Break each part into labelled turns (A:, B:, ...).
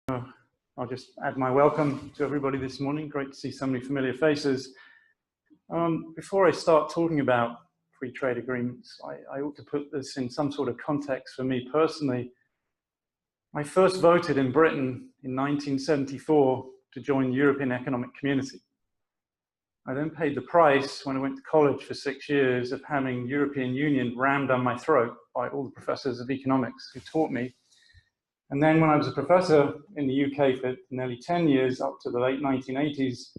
A: I'll just add my welcome to everybody this morning. Great to see so many familiar faces. Before I start talking about free trade agreements, I ought to put this in some sort of context for me personally. I first voted in Britain in 1974 to join the European Economic Community. I then paid the price when I went to college for 6 years of having the European Union rammed down my throat by all the professors of economics who taught me. And then when I was a professor in the UK for nearly 10 years, up to the late 1980s,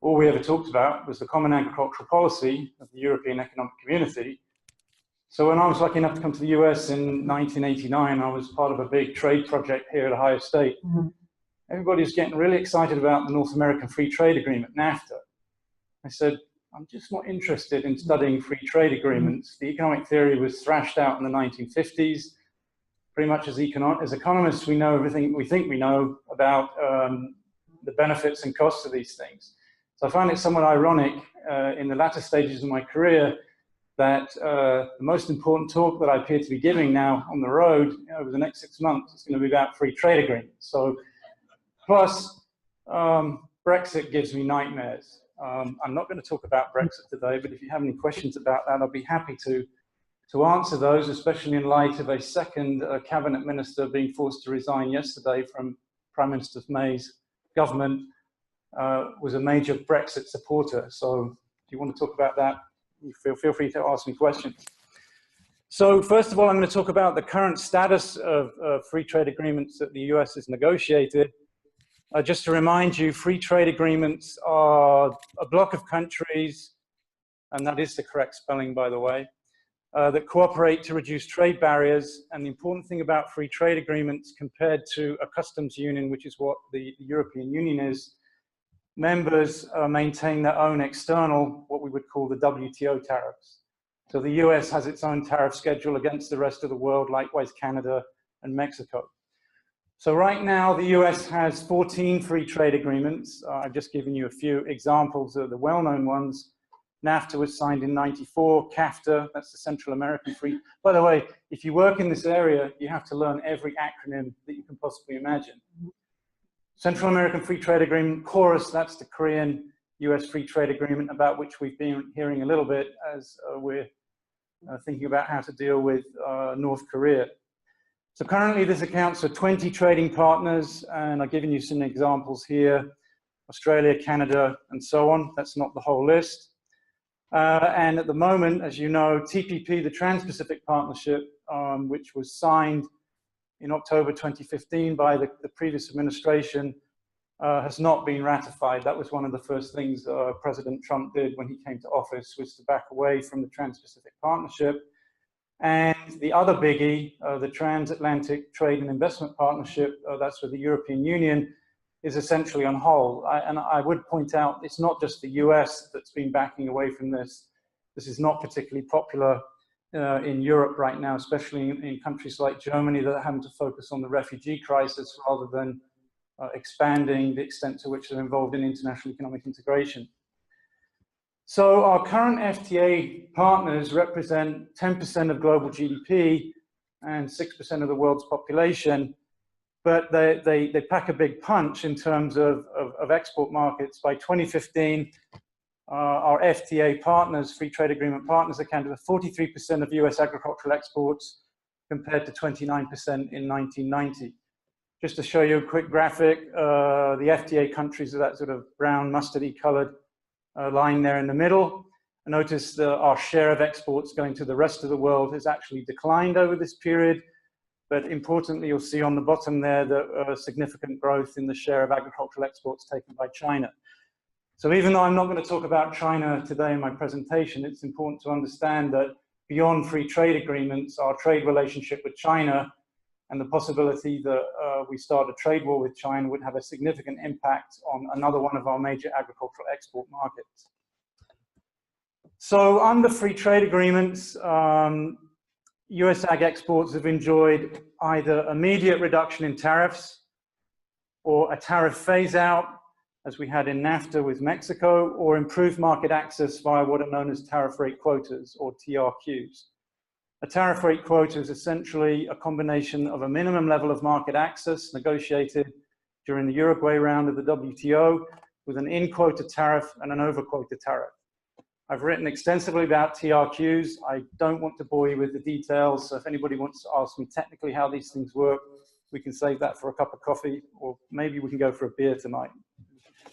A: all we ever talked about was the common agricultural policy of the European Economic Community. So when I was lucky enough to come to the US in 1989, I was part of a big trade project here at Ohio State. Everybody was getting really excited about the North American Free Trade Agreement, NAFTA. I said, I'm just not interested in studying free trade agreements. The economic theory was thrashed out in the 1950s. Pretty much as economists, we know everything we think we know about the benefits and costs of these things. So I find it somewhat ironic in the latter stages of my career that the most important talk that I appear to be giving now on the road over the next 6 months is going to be about free trade agreements. So, plus, Brexit gives me nightmares. I'm not going to talk about Brexit today, but if you have any questions about that, I'll be happy to answer those, especially in light of a second cabinet minister being forced to resign yesterday from Prime Minister May's government, was a major Brexit supporter. So if you want to talk about that, feel free to ask me questions. So first of all, I'm going to talk about the current status of free trade agreements that the US has negotiated. Just to remind you, free trade agreements are a block of countries, and that is the correct spelling, by the way, that cooperate to reduce trade barriers. And the important thing about free trade agreements compared to a customs union, which is what the European Union is, members maintain their own external, what we would call the WTO tariffs. So the US has its own tariff schedule against the rest of the world, likewise Canada and Mexico. So right now, the US has 14 free trade agreements. I've just given you a few examples of the well-known ones. NAFTA was signed in '94, CAFTA, that's the Central American Free. By the way, if you work in this area, you have to learn every acronym that you can possibly imagine. Central American Free Trade Agreement, CORUS, that's the Korean-US Free Trade Agreement, about which we've been hearing a little bit as we're thinking about how to deal with North Korea. So currently this accounts for 20 trading partners, and I've given you some examples here: Australia, Canada, and so on. That's not the whole list. And at the moment, as you know, TPP, the Trans-Pacific Partnership, which was signed in October 2015 by the previous administration, has not been ratified. That was one of the first things President Trump did when he came to office, was to back away from the Trans-Pacific Partnership. And the other biggie, the Transatlantic Trade and Investment Partnership, that's with the European Union, is essentially on hold. And I would point out, it's not just the US that's been backing away from this. This is not particularly popular in Europe right now, especially in countries like Germany that are having to focus on the refugee crisis rather than expanding the extent to which they're involved in international economic integration. So our current FTA partners represent 10% of global GDP and 6% of the world's population. But they pack a big punch in terms of export markets. By 2015, our FTA partners, free trade agreement partners, accounted for 43% of US agricultural exports compared to 29% in 1990. Just to show you a quick graphic, the FTA countries are that sort of brown mustardy colored line there in the middle. Notice that our share of exports going to the rest of the world has actually declined over this period. But importantly, you'll see on the bottom there the significant growth in the share of agricultural exports taken by China. So even though I'm not going to talk about China today in my presentation, it's important to understand that beyond free trade agreements, our trade relationship with China and the possibility that we start a trade war with China would have a significant impact on another one of our major agricultural export markets. So under free trade agreements, US ag exports have enjoyed either immediate reduction in tariffs or a tariff phase out, as we had in NAFTA with Mexico, or improved market access via what are known as tariff rate quotas, or TRQs. A tariff rate quota is essentially a combination of a minimum level of market access negotiated during the Uruguay round of the WTO with an in-quota tariff and an over-quota tariff. I've written extensively about TRQs. I don't want to bore you with the details, so if anybody wants to ask me technically how these things work, we can save that for a cup of coffee, or maybe we can go for a beer tonight,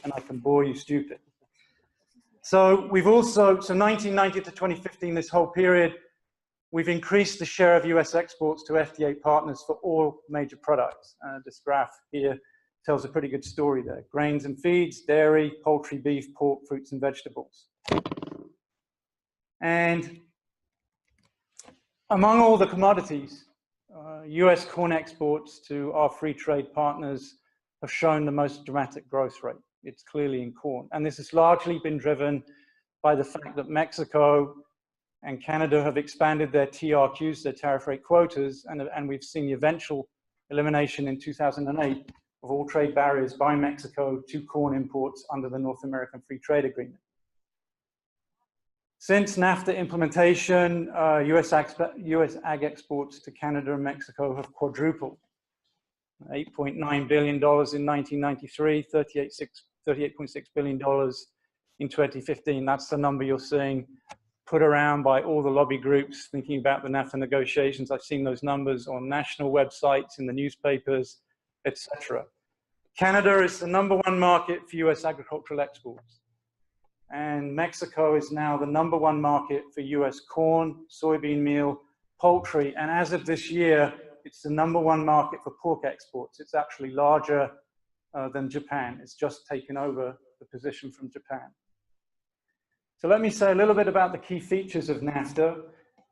A: and I can bore you stupid. So we've also, so 1990 to 2015, this whole period, we've increased the share of US exports to FTA partners for all major products. This graph here tells a pretty good story there. Grains and feeds, dairy, poultry, beef, pork, fruits and vegetables. And among all the commodities, US corn exports to our free trade partners have shown the most dramatic growth rate. It's clearly in corn. And this has largely been driven by the fact that Mexico and Canada have expanded their TRQs, their tariff rate quotas, and we've seen the eventual elimination in 2008 of all trade barriers by Mexico to corn imports under the North American Free Trade Agreement. Since NAFTA implementation, US ag exports to Canada and Mexico have quadrupled. $8.9 billion in 1993, $38.6 billion in 2015. That's the number you're seeing put around by all the lobby groups thinking about the NAFTA negotiations. I've seen those numbers on national websites, in the newspapers, etc. Canada is the #1 market for US agricultural exports. And Mexico is now the #1 market for US corn, soybean meal, poultry, and as of this year, it's the #1 market for pork exports. It's actually larger than Japan. It's just taken over the position from Japan. So let me say a little bit about the key features of NAFTA.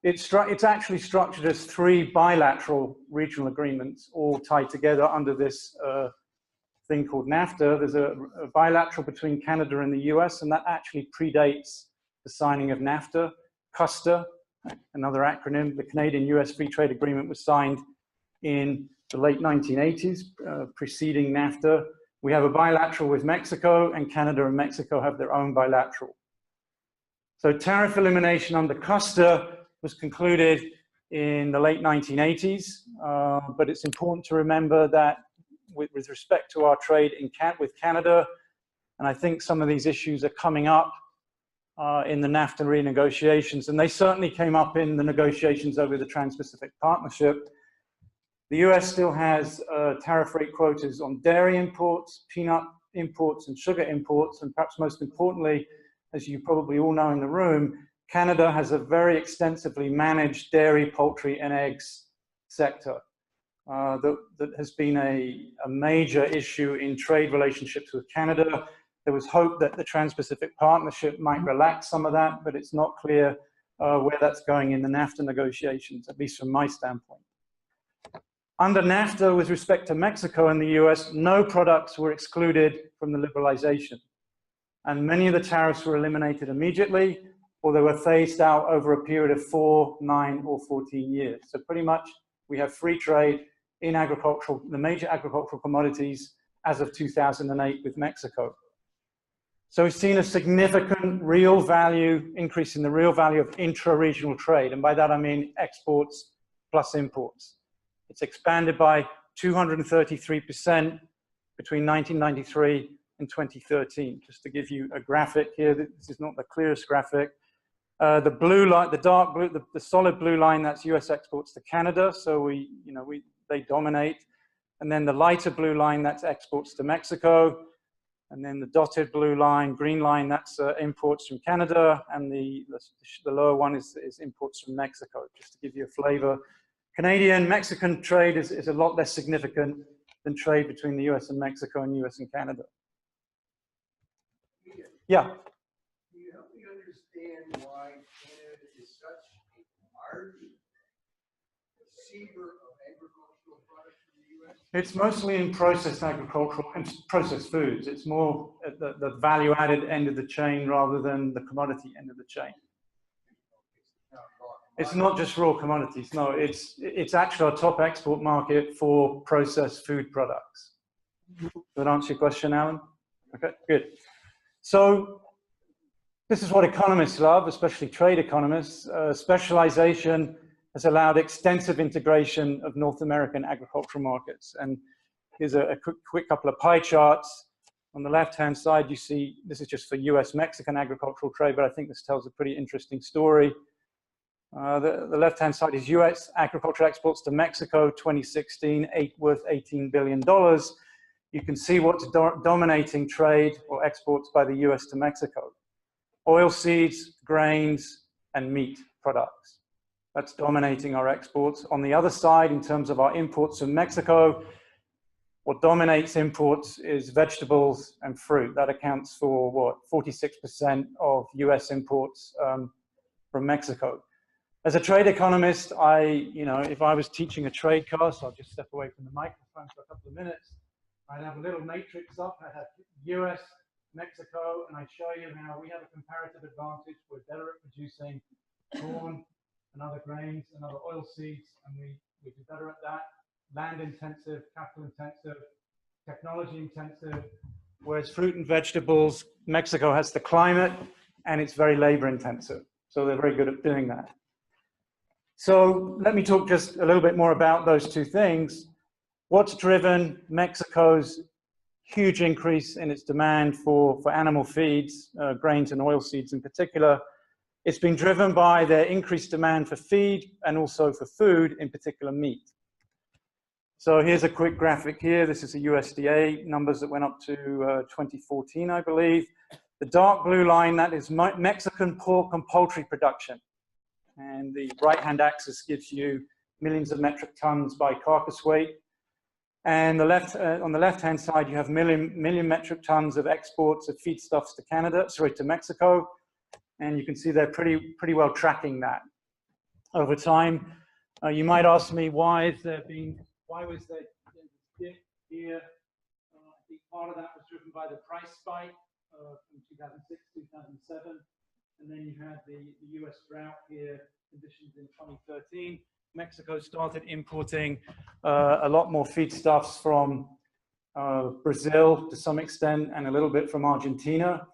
A: It's actually structured as 3 bilateral regional agreements, all tied together under this thing called NAFTA. There's a bilateral between Canada and the US, and that actually predates the signing of NAFTA. CUSTA, another acronym, the Canadian-US Free Trade Agreement, was signed in the late 1980s, preceding NAFTA. We have a bilateral with Mexico, and Canada and Mexico have their own bilateral. So tariff elimination under CUSTA was concluded in the late 1980s, but it's important to remember that with respect to our trade with Canada, and I think some of these issues are coming up in the NAFTA renegotiations, and they certainly came up in the negotiations over the Trans-Pacific Partnership. The US still has tariff rate quotas on dairy imports, peanut imports, and sugar imports, and perhaps most importantly, as you probably all know in the room, Canada has a very extensively managed dairy, poultry, and eggs sector. That has been a major issue in trade relationships with Canada. There was hope that the Trans-Pacific Partnership might relax some of that, but it's not clear where that's going in the NAFTA negotiations, at least from my standpoint. Under NAFTA, with respect to Mexico and the US, no products were excluded from the liberalization. And many of the tariffs were eliminated immediately, or they were phased out over a period of 4, 9, or 14 years. So pretty much we have free trade in agricultural, the major agricultural commodities as of 2008 with Mexico. So we've seen a significant real value, increase in the real value of intra-regional trade. And by that I mean exports plus imports. It's expanded by 233% between 1993 and 2013. Just to give you a graphic here, this is not the clearest graphic. The blue line, the dark blue, the solid blue line, that's US exports to Canada. So they dominate. And then the lighter blue line, that's exports to Mexico. And then the dotted blue line, green line, that's imports from Canada. And the lower one is imports from Mexico, just to give you a flavor. Canadian-Mexican trade is a lot less significant than trade between the US and Mexico and US and Canada. Yeah.
B: Can you help me understand why Canada is such a large receiver of agricultural products from the US?
A: It's mostly in processed agricultural and processed foods. It's more at the value-added end of the chain rather than the commodity end of the chain. It's not just raw commodities. No, it's actually our top export market for processed food products. Does that answer your question, Alan? Okay, good. So this is what economists love, especially trade economists. Specialization has allowed extensive integration of North American agricultural markets. And Here's a quick couple of pie charts. On the left-hand side, you see, this is just for US-Mexican agricultural trade, but I think this tells a pretty interesting story. The left-hand side is US agricultural exports to Mexico, 2016, worth $18 billion. You can see what's dominating trade or exports by the US to Mexico. Oilseeds, grains, and meat products. That's dominating our exports. On the other side, in terms of our imports from Mexico, what dominates imports is vegetables and fruit. That accounts for, what, 46% of US imports from Mexico. As a trade economist, if I was teaching a trade course, I'll just step away from the microphone for a couple of minutes. I'd have a little matrix up. I'd have US, Mexico, and I'd show you how we have a comparative advantage. We're better at producing corn and other grains and other oil seeds, and we do better at that. Land intensive, capital intensive, technology intensive, whereas fruit and vegetables, Mexico has the climate and it's very labor intensive. So they're very good at doing that. So let me talk just a little bit more about those two things. What's driven Mexico's huge increase in its demand for animal feeds, grains and oilseeds in particular? It's been driven by their increased demand for feed and also for food, in particular meat. So here's a quick graphic here. This is the USDA numbers that went up to 2014, I believe. The dark blue line, that is Mexican pork and poultry production. And the right-hand axis gives you millions of metric tons by carcass weight. And on the left-hand side, you have million metric tons of exports of feedstuffs to Mexico. And you can see they're pretty well tracking that over time. You might ask me, why was there dip here? I think part of that was driven by the price spike from 2006, 2007. And then you had the US drought here, conditions in 2013. Mexico started importing a lot more feedstuffs from Brazil to some extent, and a little bit from Argentina.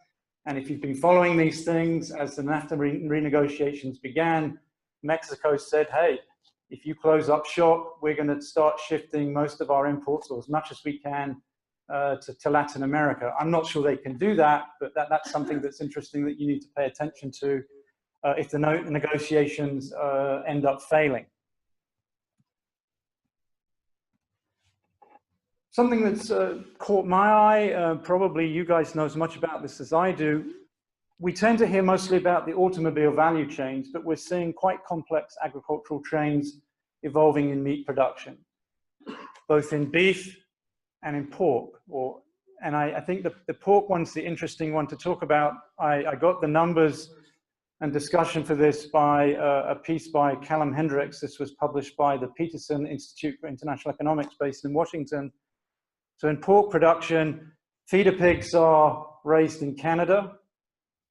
A: And if you've been following these things, as the NAFTA renegotiations began, Mexico said, hey, if you close up shop, we're going to start shifting most of our imports, or as much as we can, to Latin America. I'm not sure they can do that, but that's something that's interesting that you need to pay attention to if the negotiations end up failing. Something that's caught my eye, probably you guys know as much about this as I do. We tend to hear mostly about the automobile value chains, but we're seeing quite complex agricultural chains evolving in meat production, both in beef and in pork. And I think the pork one's the interesting one to talk about. I got the numbers and discussion for this by a piece by Callum Hendricks. This was published by the Peterson Institute for International Economics based in Washington. So in pork production, feeder pigs are raised in Canada.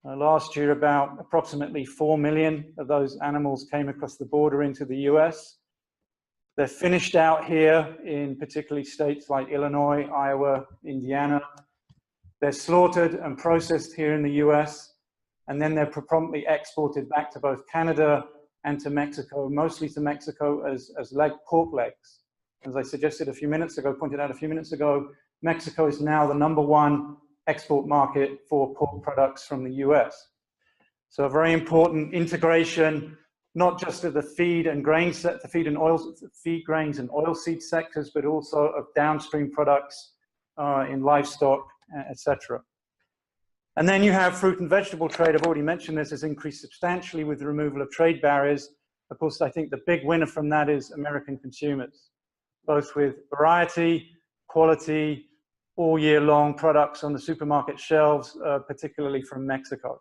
A: Last year, about approximately 4 million of those animals came across the border into the US. They're finished out here in particularly states like Illinois, Iowa, Indiana. They're slaughtered and processed here in the US, and then they're promptly exported back to both Canada and to Mexico, mostly to Mexico as pork legs. As I suggested pointed out a few minutes ago, Mexico is now the #1 export market for pork products from the US. So a very important integration, not just of the feed grains and oilseed sectors, but also of downstream products in livestock, etc. And then you have fruit and vegetable trade. I've already mentioned this has increased substantially with the removal of trade barriers. Of course, I think the big winner from that is American consumers, both with variety, quality, all year long products on the supermarket shelves, particularly from Mexico.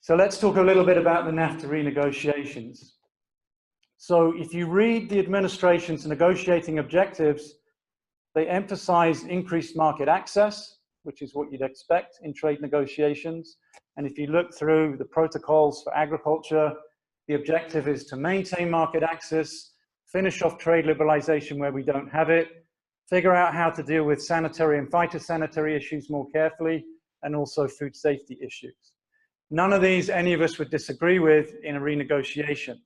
A: So let's talk a little bit about the NAFTA renegotiations. So if you read the administration's negotiating objectives, they emphasize increased market access, which is what you'd expect in trade negotiations. And if you look through the protocols for agriculture, the objective is to maintain market access, finish off trade liberalization where we don't have it, figure out how to deal with sanitary and phytosanitary issues more carefully, and also food safety issues. None of these any of us would disagree with in a renegotiation.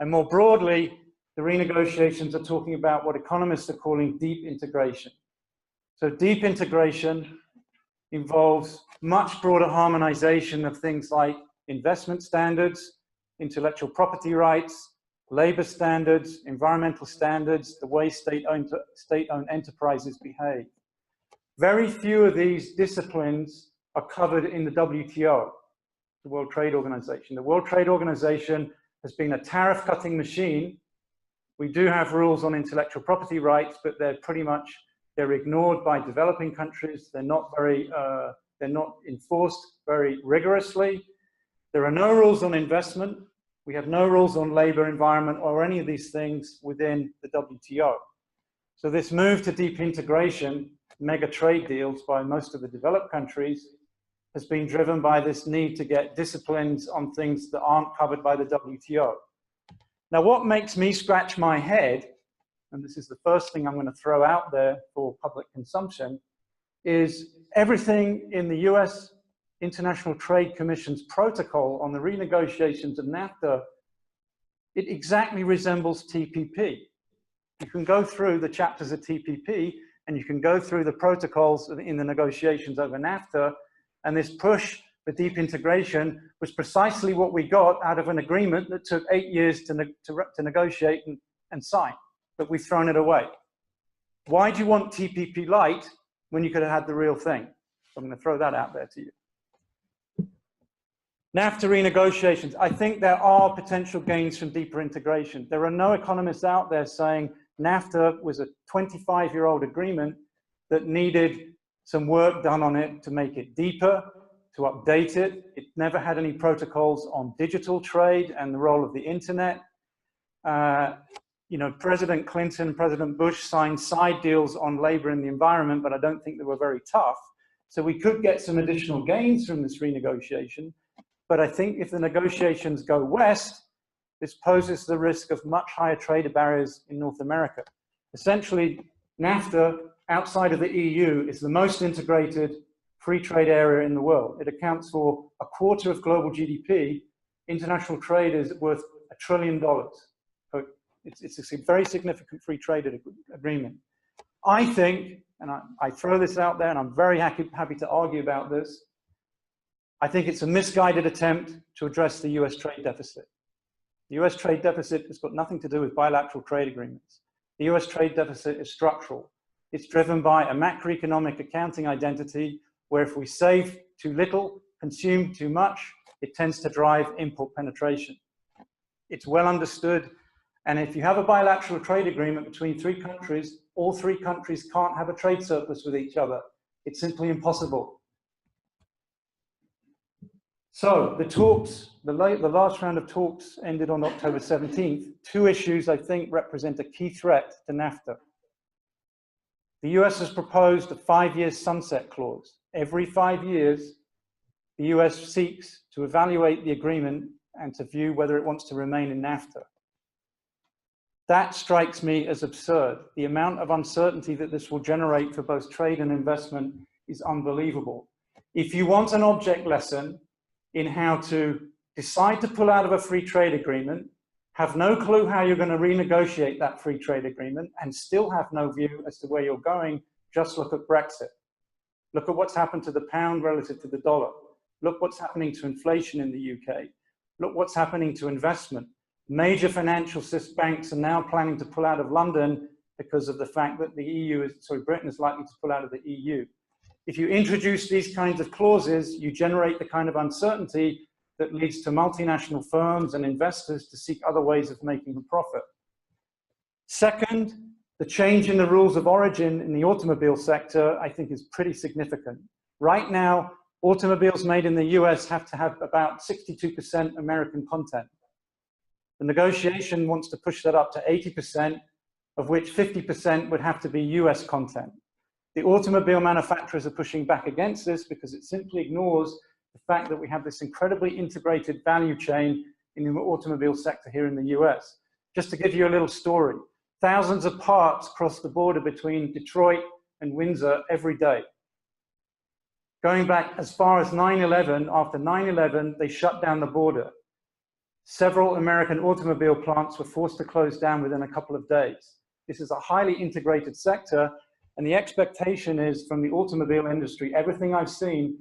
A: And more broadly, the renegotiations are talking about what economists are calling deep integration. So deep integration involves much broader harmonization of things like investment standards, intellectual property rights, labor standards, environmental standards, the way state-owned enterprises behave. Very few of these disciplines are covered in the WTO, the World Trade Organization. The World Trade Organization has been a tariff-cutting machine. We do have rules on intellectual property rights, but they're ignored by developing countries. They're not enforced very rigorously. There are no rules on investment. We have no rules on labor, environment, or any of these things within the WTO. So this move to deep integration, mega trade deals by most of the developed countries, has been driven by this need to get disciplines on things that aren't covered by the WTO. Now, what makes me scratch my head, and this is the first thing I'm going to throw out there for public consumption, is everything in the US International Trade Commission's protocol on the renegotiations of NAFTA, it exactly resembles TPP. You can go through the chapters of TPP and you can go through the protocols in the negotiations over NAFTA, and this push for deep integration was precisely what we got out of an agreement that took 8 years to negotiate and sign, but we've thrown it away. Why do you want TPP light when you could have had the real thing? So I'm going to throw that out there to you. NAFTA renegotiations. I think there are potential gains from deeper integration. There are no economists out there saying NAFTA was a 25-year-old agreement that needed some work done on it to make it deeper, to update it. It never had any protocols on digital trade and the role of the internet. You know, President Clinton, President Bush signed side deals on labor and the environment, but I don't think they were very tough. So we could get some additional gains from this renegotiation. But I think if the negotiations go west, this poses the risk of much higher trade barriers in North America. Essentially, NAFTA, outside of the EU, is the most integrated free trade area in the world. It accounts for 1/4 of global GDP. International trade is worth $1 trillion. So it's a very significant free trade agreement. I think, and I throw this out there, and I'm very happy to argue about this, I think it's a misguided attempt to address the US trade deficit. The US trade deficit has got nothing to do with bilateral trade agreements. The US trade deficit is structural. It's driven by a macroeconomic accounting identity where if we save too little, consume too much, it tends to drive import penetration. It's well understood. And if you have a bilateral trade agreement between 3 countries, all 3 countries can't have a trade surplus with each other. It's simply impossible. So the talks, the last round of talks ended on October 17th. 2 issues I think represent a key threat to NAFTA. The US has proposed a 5-year sunset clause. Every 5 years, the US seeks to evaluate the agreement and to view whether it wants to remain in NAFTA. That strikes me as absurd. The amount of uncertainty that this will generate for both trade and investment is unbelievable. If you want an object lesson in how to decide to pull out of a free trade agreement, have no clue how you're going to renegotiate that free trade agreement, and still have no view as to where you're going, just look at Brexit. Look at what's happened to the pound relative to the dollar. Look what's happening to inflation in the UK. Look what's happening to investment. Major financial banks are now planning to pull out of London because of the fact that Britain is likely to pull out of the EU. If you introduce these kinds of clauses, you generate the kind of uncertainty that leads to multinational firms and investors to seek other ways of making a profit. Second, the change in the rules of origin in the automobile sector, I think, is pretty significant. Right now, automobiles made in the US have to have about 62% American content. The negotiation wants to push that up to 80%, of which 50% would have to be US content. The automobile manufacturers are pushing back against this because it simply ignores the fact that we have this incredibly integrated value chain in the automobile sector here in the US. Just to give you a little story, thousands of parts cross the border between Detroit and Windsor every day. Going back as far as 9/11, after 9/11, they shut down the border. Several American automobile plants were forced to close down within a couple of days. This is a highly integrated sector, and the expectation is from the automobile industry, everything I've seen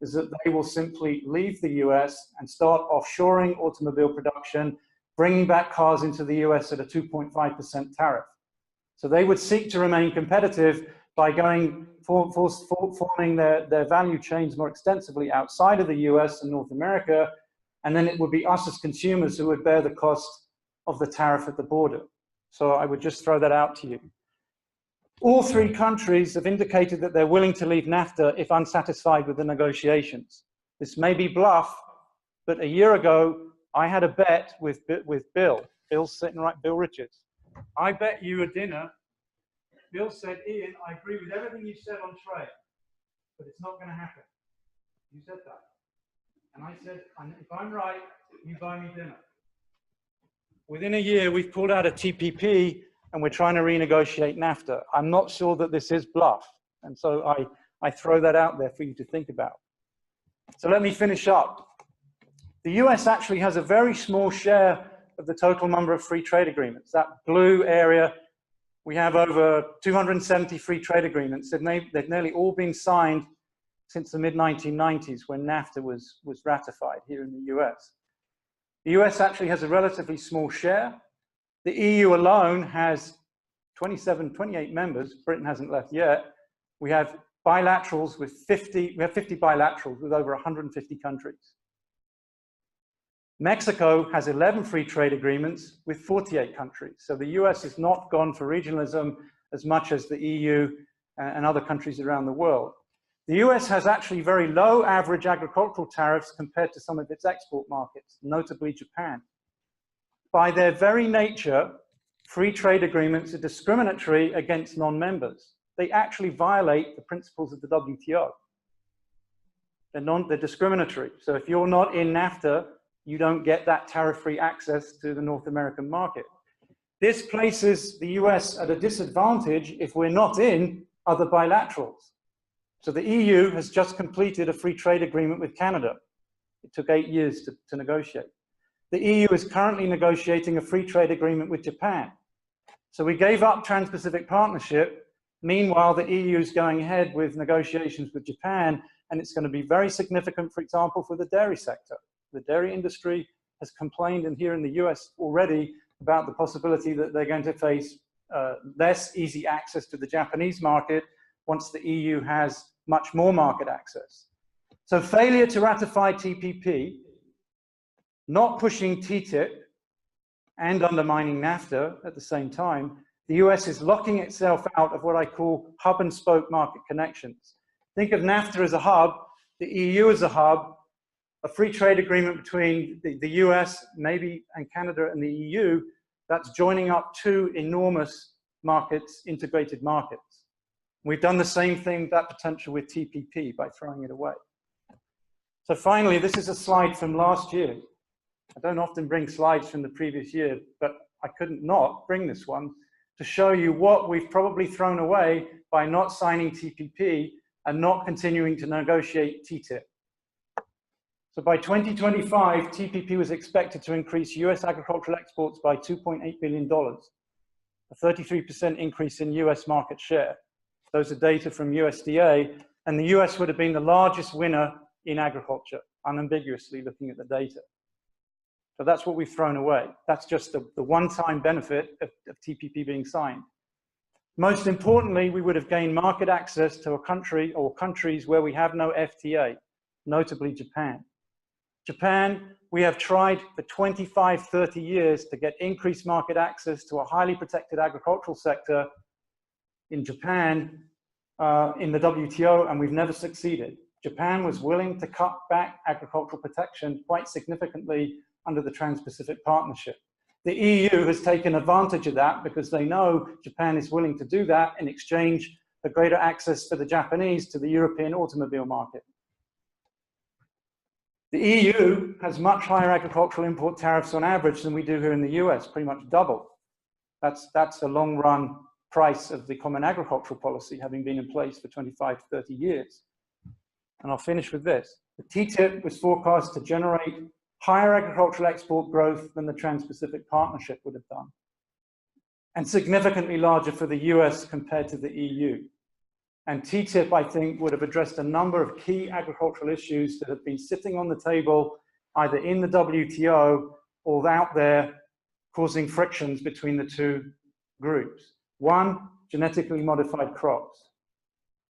A: is that they will simply leave the US and start offshoring automobile production, bringing back cars into the US at a 2.5% tariff. So they would seek to remain competitive by forming their value chains more extensively outside of the US and North America, and then it would be us as consumers who would bear the cost of the tariff at the border. So I would just throw that out to you. All three countries have indicated that they're willing to leave NAFTA if unsatisfied with the negotiations. This may be bluff, but a year ago, I had a bet with Bill. Bill's sitting right, Bill Richards. I bet you a dinner. Bill said, Ian, I agree with everything you said on trade, but it's not going to happen. You said that. And I said, if I'm right, you buy me dinner. Within a year, we've pulled out a TPP, and we're trying to renegotiate NAFTA. I'm not sure that this is bluff. And so I throw that out there for you to think about. So let me finish up. The US actually has a very small share of the total number of free trade agreements. That blue area, we have over 270 free trade agreements. They've nearly all been signed since the mid-1990s when NAFTA was ratified here in the US. The US actually has a relatively small share. The EU alone has 28 members. Britain hasn't left yet. We have bilaterals with 50 bilaterals with over 150 countries. Mexico has 11 free trade agreements with 48 countries. So the US has not gone for regionalism as much as the EU and other countries around the world. The US has actually very low average agricultural tariffs compared to some of its export markets, notably Japan. By their very nature, free trade agreements are discriminatory against non-members. They actually violate the principles of the WTO. They're discriminatory. So if you're not in NAFTA, you don't get that tariff-free access to the North American market. This places the US at a disadvantage if we're not in other bilaterals. So the EU has just completed a free trade agreement with Canada. It took 8 years to negotiate. The EU is currently negotiating a free trade agreement with Japan. So we gave up Trans-Pacific Partnership. Meanwhile, the EU is going ahead with negotiations with Japan, and it's going to be very significant, for example, for the dairy sector. The dairy industry has complained, and here in the US already, about the possibility that they're going to face less easy access to the Japanese market once the EU has much more market access. So failure to ratify TPP, not pushing TTIP, and undermining NAFTA at the same time, the US is locking itself out of what I call hub and spoke market connections. Think of NAFTA as a hub, the EU as a hub, a free trade agreement between the US, maybe, and Canada and the EU, that's joining up two enormous markets, integrated markets. We've done the same thing, that potential with TPP, by throwing it away. So finally, this is a slide from last year. I don't often bring slides from the previous year, but I couldn't not bring this one to show you what we've probably thrown away by not signing TPP and not continuing to negotiate TTIP. So by 2025, TPP was expected to increase US agricultural exports by $2.8 billion, a 33% increase in US market share. Those are data from USDA, and the US would have been the largest winner in agriculture, unambiguously looking at the data. So that's what we've thrown away. That's just the one-time benefit of TPP being signed. Most importantly, we would have gained market access to a country or countries where we have no FTA, notably Japan. Japan, we have tried for 25, 30 years to get increased market access to a highly protected agricultural sector in Japan, in the WTO, and we've never succeeded. Japan was willing to cut back agricultural protection quite significantly under the Trans-Pacific Partnership. The EU has taken advantage of that because they know Japan is willing to do that in exchange for greater access for the Japanese to the European automobile market. The EU has much higher agricultural import tariffs on average than we do here in the US, pretty much double. That's the long run price of the Common Agricultural Policy, having been in place for 25 to 30 years. And I'll finish with this. The TTIP was forecast to generate higher agricultural export growth than the Trans-Pacific Partnership would have done, and significantly larger for the US compared to the EU. And TTIP, I think, would have addressed a number of key agricultural issues that have been sitting on the table, either in the WTO or out there, causing frictions between the two groups. One, genetically modified crops.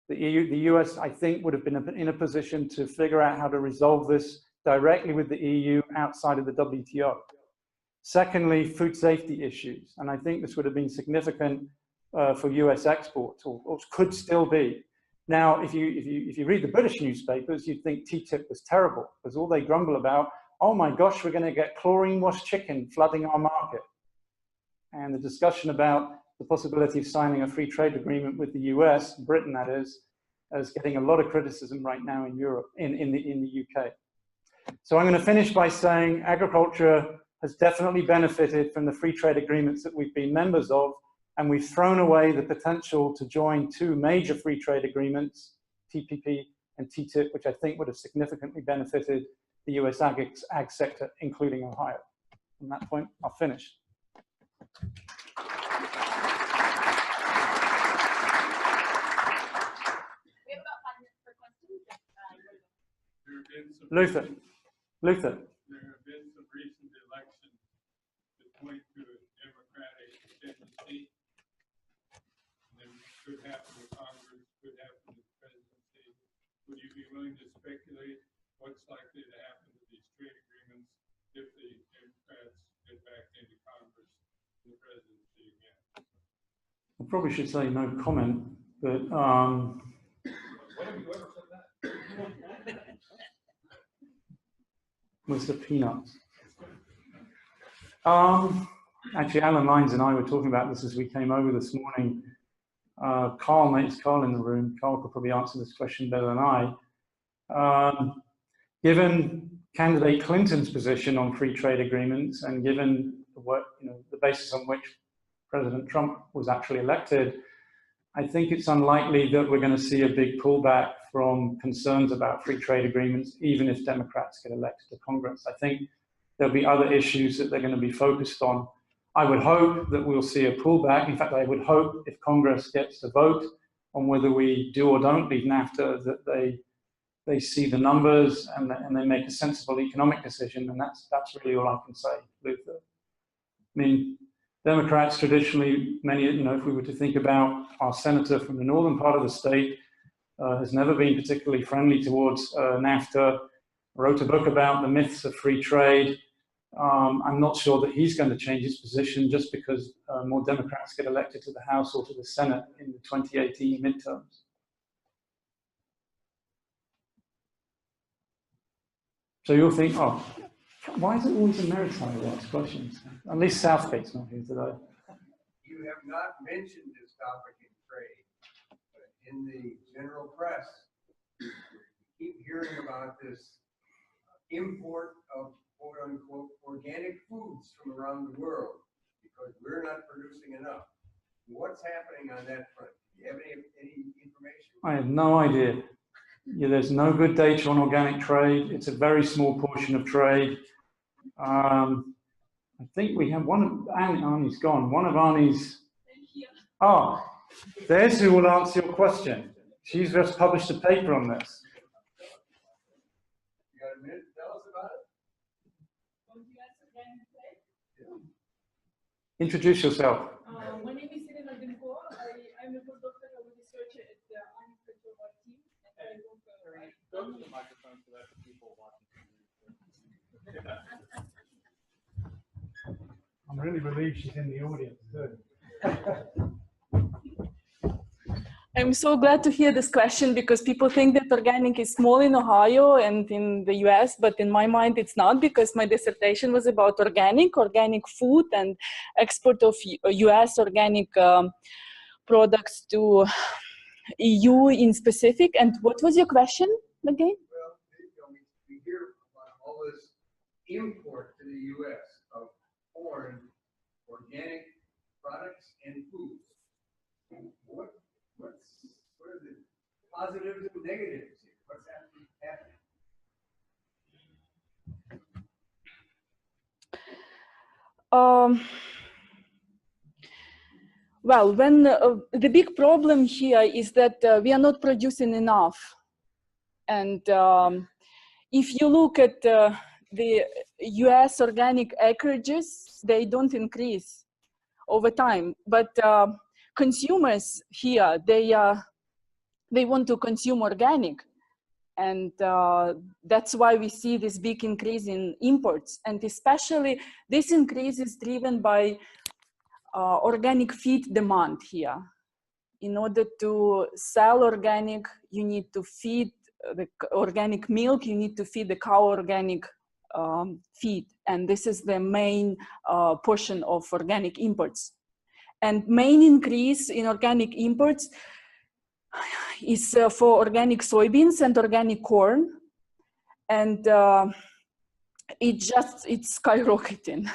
A: The US, I think, would have been in a position to figure out how to resolve this directly with the EU outside of the WTO. Secondly, food safety issues. And I think this would have been significant for US exports, or could still be. Now, if you read the British newspapers, you'd think TTIP was terrible, because all they grumble about, oh my gosh, we're going to get chlorine-washed chicken flooding our market. And the discussion about the possibility of signing a free trade agreement with the US, Britain that is getting a lot of criticism right now in Europe, in the UK. So I'm going to finish by saying agriculture has definitely benefited from the free trade agreements that we've been members of, and we've thrown away the potential to join two major free trade agreements, TPP and TTIP, which I think would have significantly benefited the US ag sector, including Ohio. From that point, I'll finish. Luther.
C: There have been some recent elections that point to a Democratic tendency. And it could happen to Congress, could happen to the presidency. Would you be willing to speculate what's likely to happen to these trade agreements if the Democrats get back into Congress and the presidency again?
A: I probably should say no comment, but
B: When have you ever said that?
A: Mr. Peanuts. Actually, Alan Lyons and I were talking about this as we came over this morning. Carl in the room. Carl could probably answer this question better than I. Given candidate Clinton's position on free trade agreements, and given the basis on which President Trump was actually elected, I think it's unlikely that we're going to see a big pullback from concerns about free trade agreements, even if Democrats get elected to Congress. I think there'll be other issues that they're going to be focused on. I would hope that we'll see a pullback. In fact, I would hope if Congress gets to vote on whether we do or don't leave NAFTA, that they see the numbers and they make a sensible economic decision, and that's really all I can say, Luther. I mean, Democrats traditionally, if we were to think about our senator from the northern part of the state, has never been particularly friendly towards NAFTA, wrote a book about the myths of free trade. I'm not sure that he's going to change his position just because more Democrats get elected to the House or to the Senate in the 2018 midterms. So you'll think, oh, why is it always American who asks questions? At least Southgate's not here today.
B: You have not mentioned this topic in trade, but in the general press, we keep hearing about this import of quote-unquote organic foods from around the world because we're not producing enough. What's happening on that front? Do you have any information?
A: I have no idea. Yeah, there's no good data on organic trade. It's a very small portion of trade. I think we have one of Arnie's gone. One of Arnie's. Oh, there's who will answer your question. She's just published a paper on this.
B: You got a minute to tell us about it?
A: Introduce yourself.
D: My name is Elena Demko. I'm a postdoctoral researcher at the Agricultural team. And
C: Go to the microphone so that the people watching can hear.
A: I'm really relieved she's in the audience too.
D: I'm so glad to hear this question because people think that organic is small in Ohio and in the US, but in my mind it's not, because my dissertation was about organic food and export of US organic products to EU in specific. And what was your question again?
B: Well, we hear about all this import to the U.S. of foreign organic products and foods. What are the positives and negatives here? What's happening?
D: Well, when the big problem here is that we are not producing enough. And if you look at the US organic acreages, they don't increase over time. But consumers here, they want to consume organic. And that's why we see this big increase in imports. And especially this increase is driven by organic feed demand here. In order to sell organic, you need to feed the organic milk, you need to feed the cow organic feed. And this is the main portion of organic imports. And main increase in organic imports is for organic soybeans and organic corn. And it's skyrocketing.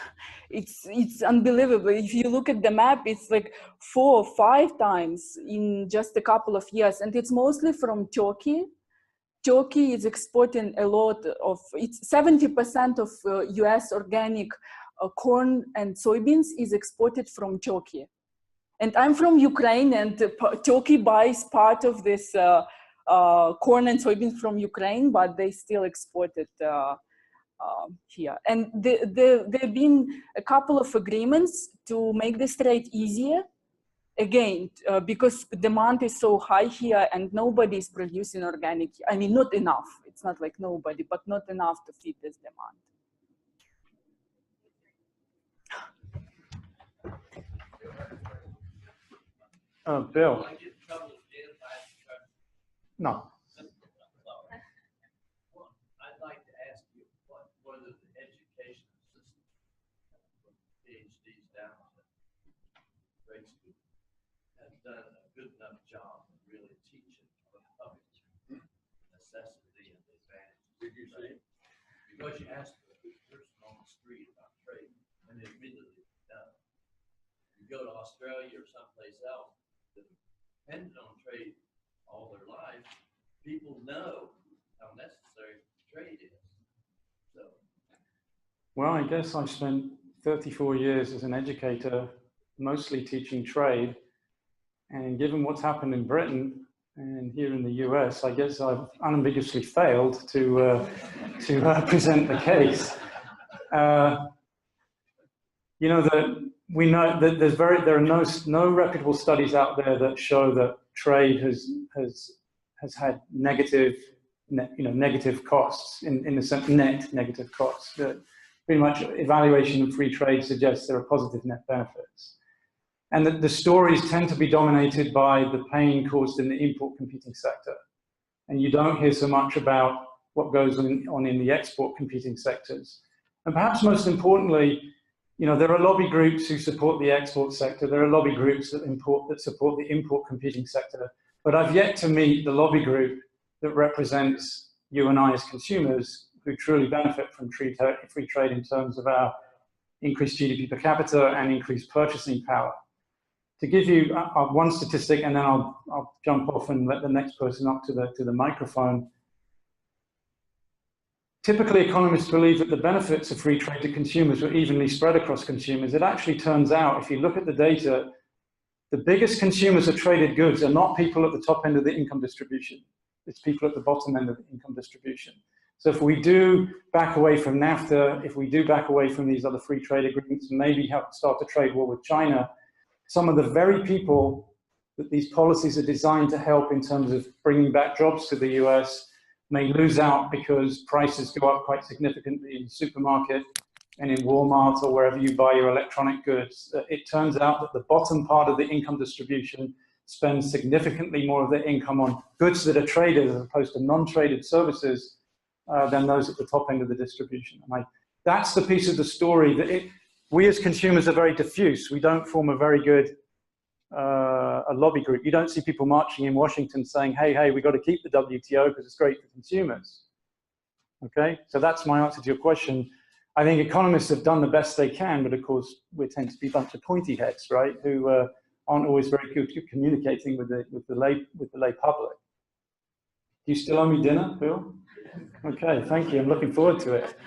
D: It's unbelievable. If you look at the map, it's like 4 or 5 times in just a couple of years. And it's mostly from Turkey. Turkey is exporting a lot of, it's 70% of US organic corn and soybeans is exported from Turkey. And I'm from Ukraine, and Turkey buys part of this corn and soybeans from Ukraine, but they still export it here. And there have been a couple of agreements to make this trade easier. Again, because demand is so high here and nobody is producing organic. I mean, not enough. It's not like nobody, but not enough to feed this demand.
A: Bill. No.
E: I'd like to ask you whether the education system, from PhDs down to grade school, has done a good enough job of really teaching the public necessity and the advantage.
B: Did you see?
E: Because you ask the person on the street about trade, and they immediately done. You go to Australia or someplace else that depended on trade all their life, people know how necessary trade is. So.
A: Well, I guess I've spent 34 years as an educator, mostly teaching trade. And given what's happened in Britain and here in the US, I guess I've unambiguously failed to present the case. You know, we know that there are no reputable studies out there that show that trade has had negative costs in the sense net negative costs. Pretty much evaluation of free trade suggests there are positive net benefits. And the stories tend to be dominated by the pain caused in the import competing sector. And you don't hear so much about what goes on in the export competing sectors. And perhaps most importantly, you know, there are lobby groups who support the export sector. There are lobby groups that support the import competing sector. But I've yet to meet the lobby group that represents you and I as consumers who truly benefit from free trade in terms of our increased GDP per capita and increased purchasing power. To give you one statistic, and then I'll jump off and let the next person up to the microphone. Typically, economists believe that the benefits of free trade to consumers were evenly spread across consumers. It actually turns out, if you look at the data, the biggest consumers of traded goods are not people at the top end of the income distribution. It's people at the bottom end of the income distribution. So if we do back away from NAFTA, if we do back away from these other free trade agreements, and maybe start a trade war with China, some of the very people that these policies are designed to help in terms of bringing back jobs to the US may lose out because prices go up quite significantly in the supermarket and in Walmart or wherever you buy your electronic goods. It turns out that the bottom part of the income distribution spends significantly more of their income on goods that are traded as opposed to non-traded services than those at the top end of the distribution. And that's the piece of the story that we as consumers are very diffuse. We don't form a very good a lobby group. You don't see people marching in Washington saying, hey, we've got to keep the WTO because it's great for consumers. Okay, so that's my answer to your question. I think economists have done the best they can, but of course, we tend to be a bunch of pointy heads, right, who aren't always very good at communicating with the lay public. Do you still owe me dinner, Bill? Okay, thank you. I'm looking forward to it.